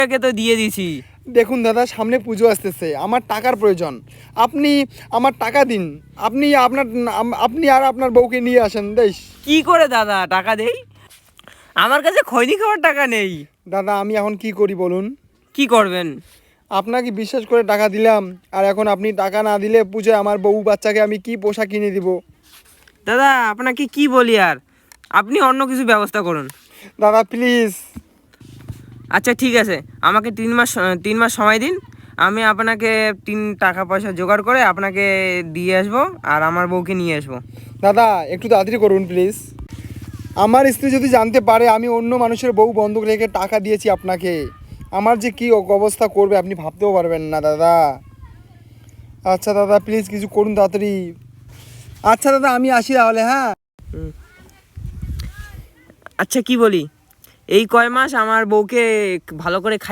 টাকা তো দিয়ে দিছি। দেখুন দাদা, সামনে পুজো আসতেছে, আমার টাকার প্রয়োজন। আপনি আমার টাকা দিন। আপনি আর আপনার বউকে নিয়ে আসেন দেশ। কি করে দাদা টাকা দেই? আমার কাছে খৈনি খাওয়ার টাকা নেই। দাদা আমি এখন কি করি বলুন? কি করবেন? আপনাকে বিশ্বাস করে টাকা দিলাম, আর এখন আপনি টাকা না দিলে পুজোয় আমার বউ বাচ্চাকে আমি কি পোশাক কিনে দিব? দাদা আপনাকে কি বলি আর, আপনি অন্য কিছু ব্যবস্থা করুন। দাদা প্লিজ। আচ্ছা ঠিক আছে, আমাকে 3 মাস সময় দিন। আমি আপনাকে টাকা পয়সা জোগাড় করে আপনাকে দিয়ে আসবো, আর আমার বউকে নিয়ে আসবো। দাদা একটু তাড়াতাড়ি করুন প্লিজ। আমার স্ত্রী যদি জানতে পারে আমি অন্য মানুষের বউ বন্ধক রেখে টাকা দিয়েছি আপনাকে, আমার যে কি অবস্থা করবে আপনি ভাবতেও পারবেন না দাদা। আচ্ছা দাদা প্লিজ কিছু করুন তাড়াতাড়ি। আচ্ছা দাদা আমি আসি তাহলে, হ্যাঁ। আচ্ছা কি বলি, এই কয় মাস আমার বউকে ভালো করে খাই